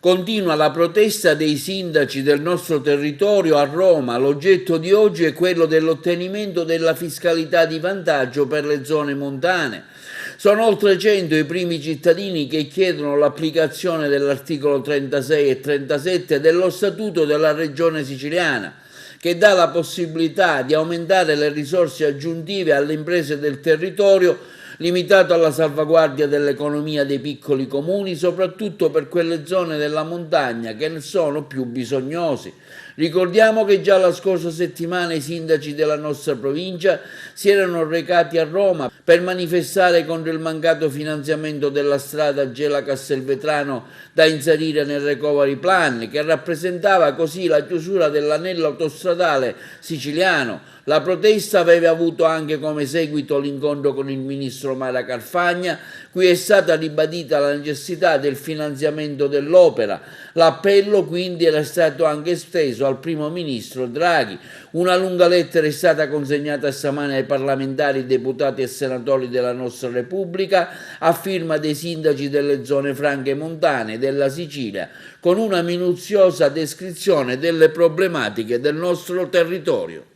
Continua la protesta dei sindaci del nostro territorio a Roma. L'oggetto di oggi è quello dell'ottenimento della fiscalità di vantaggio per le zone montane. Sono oltre 100 i primi cittadini che chiedono l'applicazione dell'articolo 36 e 37 dello Statuto della Regione Siciliana, che dà la possibilità di aumentare le risorse aggiuntive alle imprese del territorio, limitato alla salvaguardia dell'economia dei piccoli comuni, soprattutto per quelle zone della montagna che ne sono più bisognosi. Ricordiamo che già la scorsa settimana i sindaci della nostra provincia si erano recati a Roma per manifestare contro il mancato finanziamento della strada Gela-Castelvetrano da inserire nel recovery plan, che rappresentava così la chiusura dell'anello autostradale siciliano. La protesta aveva avuto anche come seguito l'incontro con il ministro Mara Carfagna, cui è stata ribadita la necessità del finanziamento dell'opera. L'appello quindi era stato anche esteso al primo ministro Draghi. Una lunga lettera è stata consegnata stamane ai parlamentari, deputati e senatori della nostra Repubblica a firma dei sindaci delle zone franche montane della Sicilia, con una minuziosa descrizione delle problematiche del nostro territorio.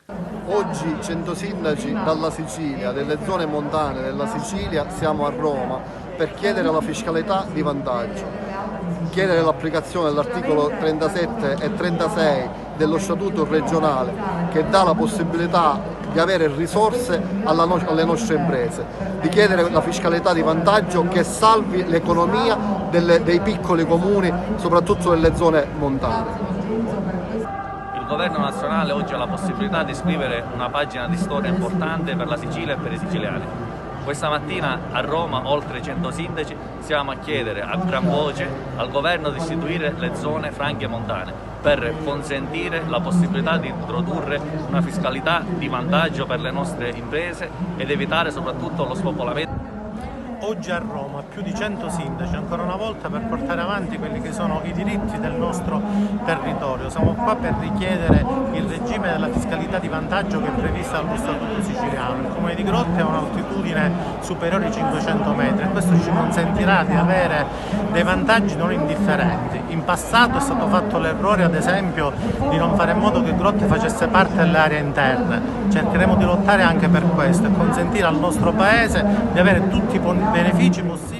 Oggi 100 sindaci dalla Sicilia, delle zone montane della Sicilia, siamo a Roma per chiedere la fiscalità di vantaggio, chiedere l'applicazione dell'articolo 37 e 36 dello Statuto regionale, che dà la possibilità di avere risorse alle nostre imprese, di chiedere la fiscalità di vantaggio che salvi l'economia dei piccoli comuni, soprattutto delle zone montane. Il governo nazionale oggi ha la possibilità di scrivere una pagina di storia importante per la Sicilia e per i siciliani. Questa mattina a Roma, oltre 100 sindaci, siamo a chiedere a gran voce al governo di istituire le zone franche montane per consentire la possibilità di introdurre una fiscalità di vantaggio per le nostre imprese ed evitare soprattutto lo spopolamento. Oggi a Roma più di 100 sindaci, ancora una volta per portare avanti quelli che sono i diritti del nostro territorio. Siamo qua per richiedere il regime della fiscalità di vantaggio che è prevista dallo Statuto siciliano. Il Comune di Grotte ha un'altitudine superiore ai 500 metri e questo ci consentirà di avere dei vantaggi non indifferenti. In passato è stato fatto l'errore, ad esempio, di non fare in modo che Grotte facesse parte delle aree interne. Cercheremo di lottare anche per questo e consentire al nostro Paese di avere tutti i benefici possibili